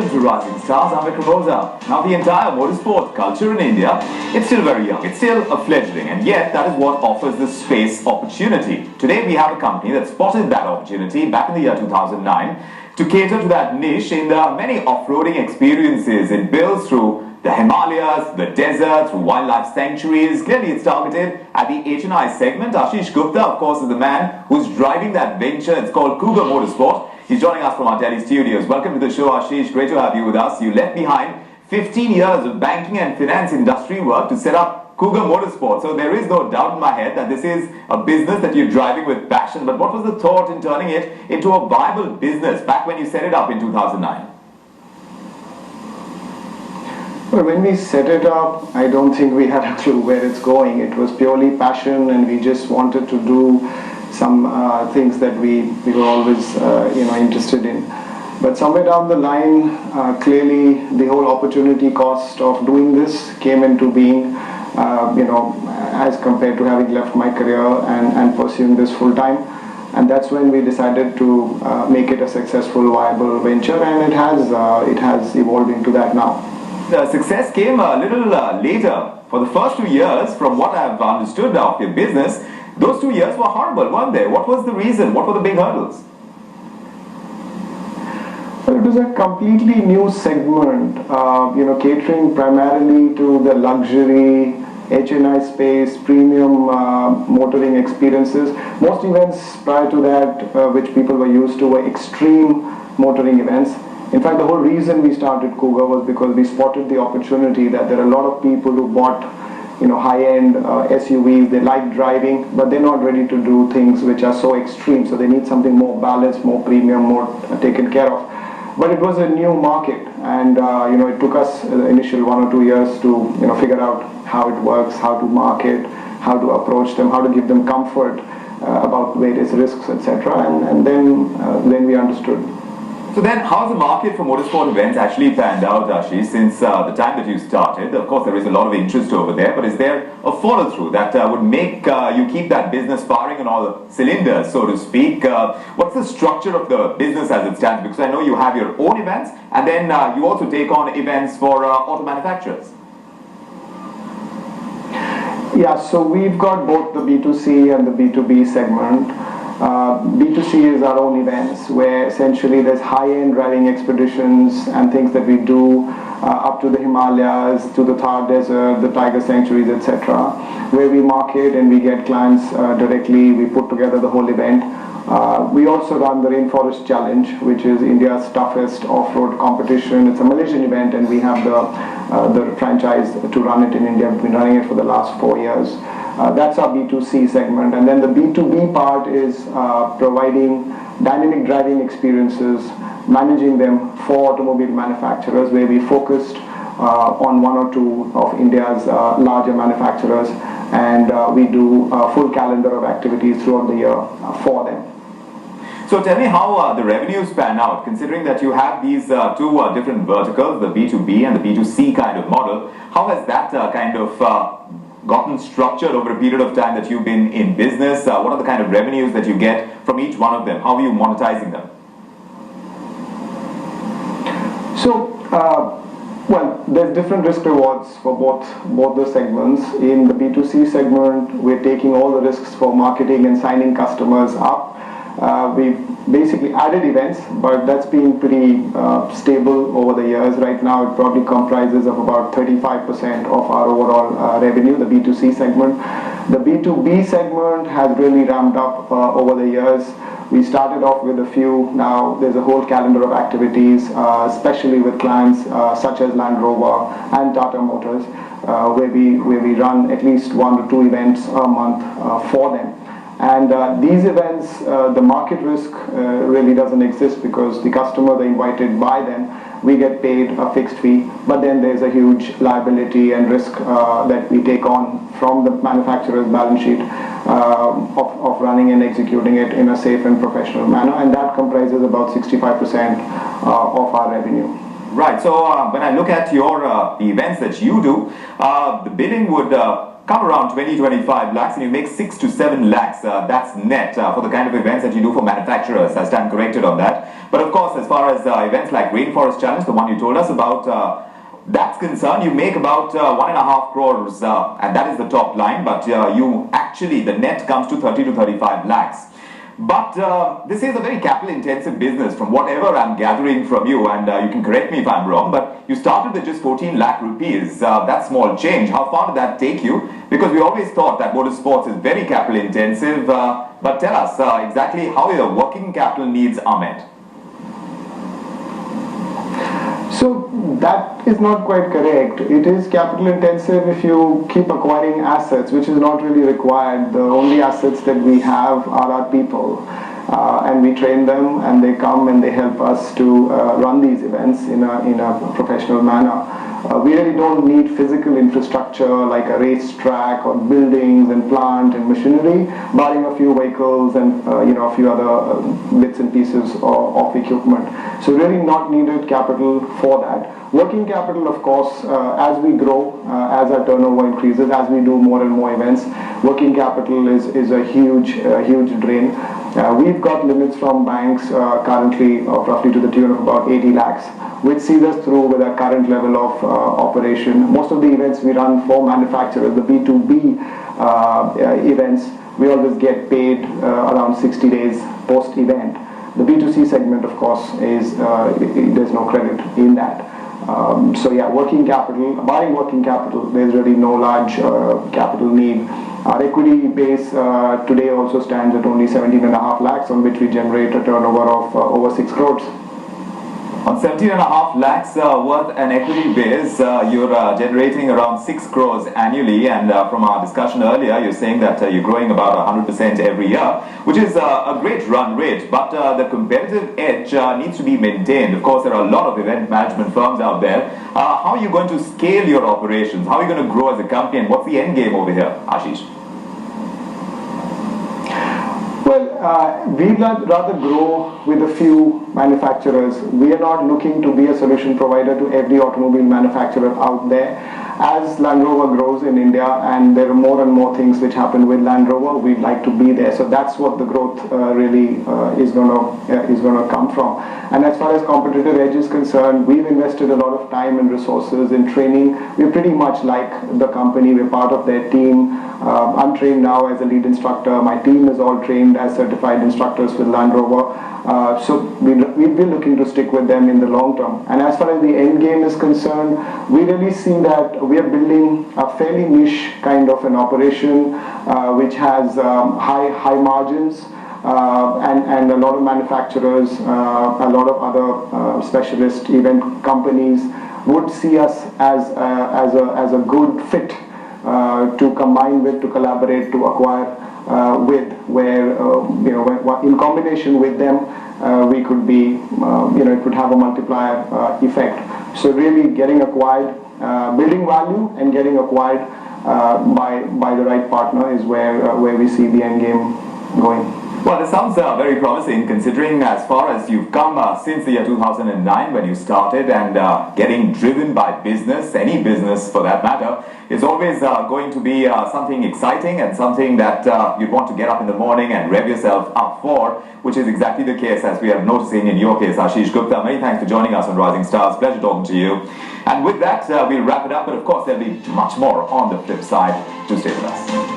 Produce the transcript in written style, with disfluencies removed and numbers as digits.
welcome to Rising Stars. I'm Vikram. Now, the entire motorsport culture in India, it's still very young. It's still a fledgling, and yet that is what offers the space opportunity. Today, we have a company that spotted that opportunity back in the year 2009 to cater to that niche in the many off-roading experiences it builds through the Himalayas, the desert, through wildlife sanctuaries. Clearly, it's targeted at the H&I segment. Ashish Gupta, of course, is the man who's driving that venture. It's called Cougar Motorsport. He's joining us from our Delhi studios. Welcome to the show, Ashish. Great to have you with us. You left behind 15 years of banking and finance industry work to set up Cougar Motorsport. So there is no doubt in my head that this is a business that you're driving with passion. But what was the thought in turning it into a viable business back when you set it up in 2009? Well, when we set it up, I don't think we had a clue where it's going. It was purely passion, and we just wanted to do some things that we were always interested in. But somewhere down the line, clearly the whole opportunity cost of doing this came into being, as compared to having left my career and pursuing this full time. And that's when we decided to make it a successful, viable venture, and it has evolved into that now. The success came a little later. For the first 2 years, from what I've understood of your business, those 2 years were horrible, weren't they? What was the reason? What were the big hurdles? Well, it was a completely new segment, catering primarily to the luxury, H&I space, premium motoring experiences. Most events prior to that, which people were used to, were extreme motoring events. In fact, the whole reason we started Cougar was because we spotted the opportunity that there are a lot of people who bought high-end SUVs. They like driving, but they're not ready to do things which are so extreme. So they need something more balanced, more premium, more taken care of. But it was a new market, and it took us the initial 1 or 2 years to figure out how it works, how to market, how to approach them, how to give them comfort about various risks, etc. And then we understood. So then, how's the market for motorsport events actually panned out, Ashish, since the time that you started? Of course, there is a lot of interest over there, but is there a follow-through that would make you keep that business firing on all cylinders, so to speak? What's the structure of the business as it stands? Because I know you have your own events, and then you also take on events for auto manufacturers. Yeah, so we've got both the B2C and the B2B segment. B2C is our own events, where essentially there's high-end driving expeditions and things that we do up to the Himalayas, to the Thar Desert, the tiger sanctuaries, etc., where we market and we get clients directly. We put together the whole event. We also run the Rainforest Challenge, which is India's toughest off-road competition. It's a Malaysian event, and we have the franchise to run it in India. We've been running it for the last 4 years. That's our B2C segment. And then the B2B part is providing dynamic driving experiences, managing them for automobile manufacturers, where we focused on 1 or 2 of India's larger manufacturers, and we do a full calendar of activities throughout the year for them. So tell me how the revenues pan out, considering that you have these 2 different verticals, the B2B and the B2C kind of model. How has that kind of gotten structured over a period of time that you've been in business? What are the kind of revenues that you get from each one of them? How are you monetizing them? So, well, there's different risk rewards for both the segments. In the B2C segment, we're taking all the risks for marketing and signing customers up. We've basically added events, but that's been pretty stable over the years. Right now, it probably comprises of about 35% of our overall revenue, the B2C segment. The B2B segment has really ramped up over the years. We started off with a few. Now there's a whole calendar of activities, especially with clients such as Land Rover and Tata Motors, where we run at least 1 to 2 events a month for them. And these events, the market risk really doesn't exist, because the customers are invited by them. We get paid a fixed fee, but then there's a huge liability and risk that we take on from the manufacturer's balance sheet of running and executing it in a safe and professional manner, and that comprises about 65% of our revenue. Right, so when I look at your the events that you do, the billing would come around 20-25 lakhs, and you make 6 to 7 lakhs. That's net for the kind of events that you do for manufacturers. I stand corrected on that. But of course, as far as events like Rainforest Challenge, the one you told us about, that's concerned, you make about 1.5 crores, and that is the top line, but you actually, the net comes to 30 to 35 lakhs. But this is a very capital intensive business from whatever I'm gathering from you, and you can correct me if I'm wrong, but you started with just 14 lakh rupees. That's small change. How far did that take you? Because we always thought that motorsports is very capital intensive, but tell us exactly how your working capital needs are met. So that is not quite correct. It is capital intensive if you keep acquiring assets, which is not really required. The only assets that we have are our people. And we train them, and they come and they help us to run these events in a professional manner. We really don't need physical infrastructure like a racetrack or buildings and plant and machinery, barring a few vehicles and a few other bits and pieces of equipment. So really not needed capital for that. Working capital, of course, as we grow, as our turnover increases, as we do more and more events, working capital is a huge drain. We've got limits from banks currently of roughly to the tune of about 80 lakhs, which sees us through with our current level of operation. Most of the events we run for manufacturers, the B2B events, we always get paid around 60 days post-event. The B2C segment, of course, is there's no credit in that. So yeah, working capital, barring working capital, there's really no large capital need. Our equity base today also stands at only 17.5 lakhs, on which we generate a turnover of over 6 crores. On 17.5 lakhs worth an equity base, you're generating around 6 crores annually, and from our discussion earlier, you're saying that you're growing about 100% every year, which is a great run rate, but the competitive edge needs to be maintained. Of course, there are a lot of event management firms out there. How are you going to scale your operations? How are you going to grow as a company, and what's the end game over here, Ashish? Well, we'd rather grow with a few manufacturers. We are not looking to be a solution provider to every automobile manufacturer out there. As Land Rover grows in India, and there are more and more things which happen with Land Rover, we'd like to be there. So that's what the growth really is going to come from. And as far as competitive edge is concerned, we've invested a lot of time and resources in training. We're pretty much like the company. We're part of their team. I'm trained now as a lead instructor. My team is all trained as certified instructors with Land Rover. So we'd be looking to stick with them in the long term. And as far as the end game is concerned, we really see that we are building a fairly niche kind of an operation which has high margins. And a lot of manufacturers, a lot of other specialist event companies would see us as a good fit to combine with, to collaborate, to acquire with, where in combination with them we could be, it could have a multiplier effect. So really getting acquired, building value and getting acquired by the right partner is where we see the end game going. Well, this sounds very promising, considering as far as you've come since the year 2009 when you started, and getting driven by business, any business for that matter, is always going to be something exciting and something that you'd want to get up in the morning and rev yourself up for, which is exactly the case as we are noticing in your case, Ashish Gupta. Many thanks for joining us on Rising Stars. Pleasure talking to you. And with that, we'll wrap it up, but of course there'll be much more on the flip side. Do stay with us.